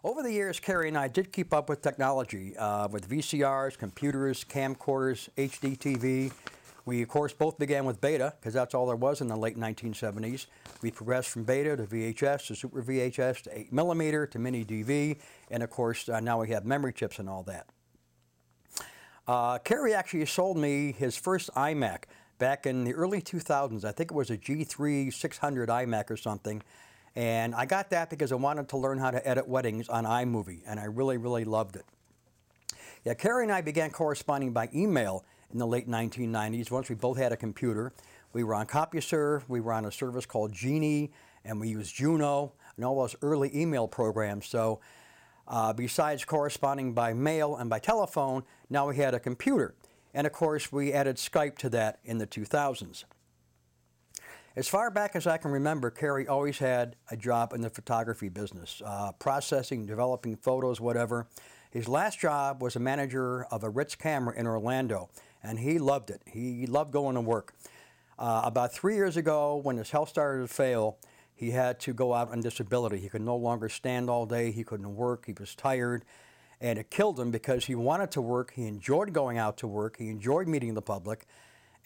Over the years, Kerry and I did keep up with technology, with VCRs, computers, camcorders, HD TV. We, of course, both began with beta, because that's all there was in the late 1970s. We progressed from beta to VHS to Super VHS to 8mm to mini DV, and of course, now we have memory chips and all that. Kerry actually sold me his first iMac back in the early 2000s. I think it was a G3 600 iMac or something. And I got that because I wanted to learn how to edit weddings on iMovie, and I really, really loved it. Yeah, Kerry and I began corresponding by email in the late 1990s. Once we both had a computer, we were on CompuServe, we were on a service called Genie, and we used Juno, and all those early email programs. So besides corresponding by mail and by telephone, now we had a computer. And of course, we added Skype to that in the 2000s. As far back as I can remember, Kerry always had a job in the photography business, processing, developing photos, whatever. His last job was a manager of a Ritz camera in Orlando, and he loved it. He loved going to work. About 3 years ago, when his health started to fail, he had to go out on disability. He could no longer stand all day. He couldn't work. He was tired. And it killed him because he wanted to work. He enjoyed going out to work. He enjoyed meeting the public.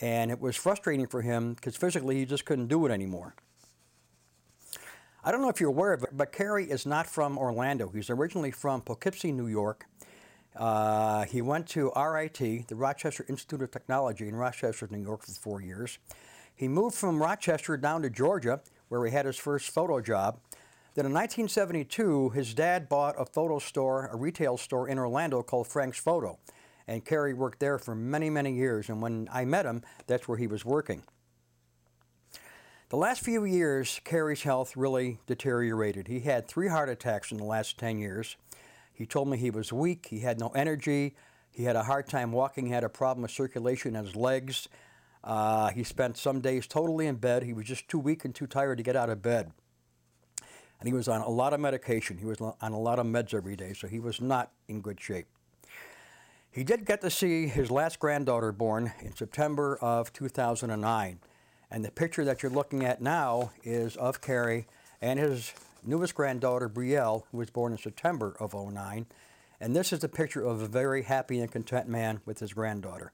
And it was frustrating for him because physically he just couldn't do it anymore. I don't know if you're aware of it, but Kerry is not from Orlando. He's originally from Poughkeepsie, New York. He went to RIT, the Rochester Institute of Technology in Rochester, New York, for 4 years. He moved from Rochester down to Georgia, where he had his first photo job. Then in 1972, his dad bought a photo store, a retail store in Orlando called Frank's Photo. And Kerry worked there for many, many years. And when I met him, that's where he was working. The last few years, Kerry's health really deteriorated. He had 3 heart attacks in the last 10 years. He told me he was weak, he had no energy, he had a hard time walking, he had a problem with circulation in his legs. He spent some days totally in bed. He was just too weak and too tired to get out of bed. And he was on a lot of medication. He was on a lot of meds every day, so he was not in good shape. He did get to see his last granddaughter born in September of 2009. And the picture that you're looking at now is of Kerry and his newest granddaughter, Brielle, who was born in September of 2009. And this is a picture of a very happy and content man with his granddaughter.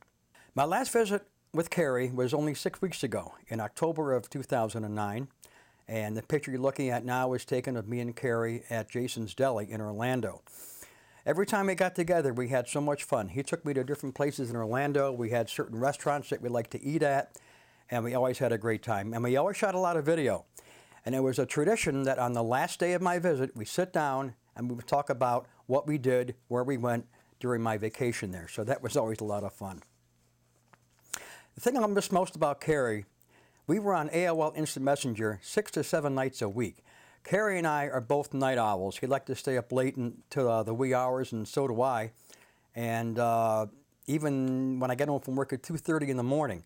My last visit with Kerry was only 6 weeks ago, in October of 2009. And the picture you're looking at now is taken of me and Kerry at Jason's Deli in Orlando. Every time we got together, we had so much fun. He took me to different places in Orlando. We had certain restaurants that we liked to eat at, and we always had a great time. And we always shot a lot of video. And it was a tradition that on the last day of my visit, we sit down and we would talk about what we did, where we went during my vacation there. So that was always a lot of fun. The thing I miss most about Kerry, we were on AOL Instant Messenger 6 to 7 nights a week. Kerry and I are both night owls. He liked to stay up late into the wee hours, and so do I. And even when I get home from work at 2:30 in the morning,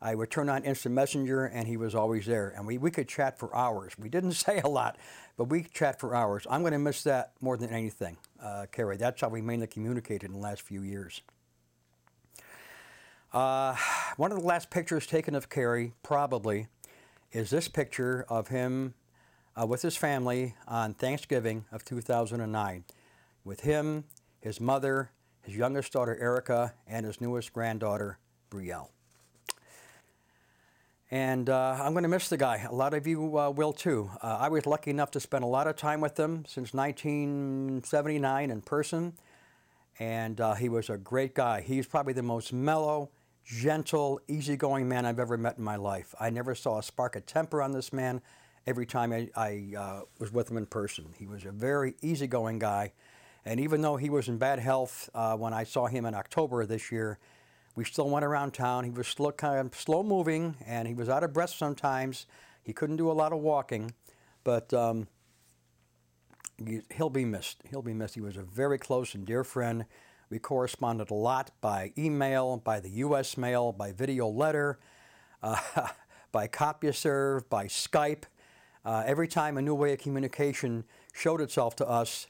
I would turn on Instant Messenger, and he was always there. And we could chat for hours. We didn't say a lot, but we chat for hours. I'm going to miss that more than anything, Kerry. That's how we mainly communicated in the last few years. One of the last pictures taken of Kerry, probably, is this picture of him with his family on Thanksgiving of 2009, with him, his mother, his youngest daughter Erica, and his newest granddaughter Brielle. And I'm going to miss the guy. A lot of you will too. I was lucky enough to spend a lot of time with him since 1979 in person, and he was a great guy. He's probably the most mellow, gentle, easygoing man I've ever met in my life. I never saw a spark of temper on this man every time I was with him in person. He was a very easygoing guy, and even though he was in bad health when I saw him in October of this year, we still went around town. He was kind of slow moving, and he was out of breath sometimes. He couldn't do a lot of walking, but he'll be missed. He'll be missed. He was a very close and dear friend. We corresponded a lot by email, by the U.S. mail, by video letter, by CompuServe, by Skype. Every time a new way of communication showed itself to us,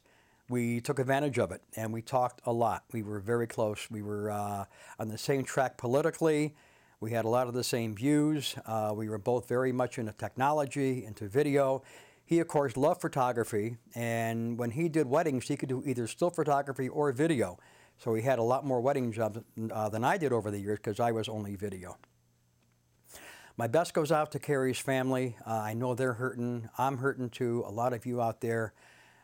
we took advantage of it, and we talked a lot. We were very close. We were on the same track politically. We had a lot of the same views. We were both very much into technology, into video. He, of course, loved photography, and when he did weddings, he could do either still photography or video. So he had a lot more wedding jobs than I did over the years because I was only video. My best goes out to Kerry's family. I know they're hurting. I'm hurting too. A lot of you out there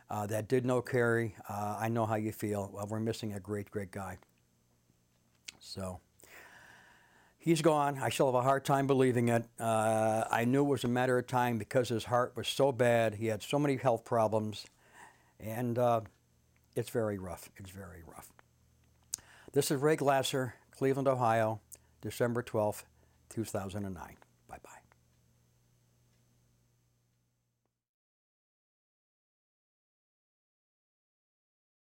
that did know Kerry, I know how you feel. Well, we're missing a great, great guy. So he's gone. I still have a hard time believing it. I knew it was a matter of time because his heart was so bad. He had so many health problems. And it's very rough. It's very rough. This is Ray Glasser, Cleveland, Ohio, December 12th, 2009.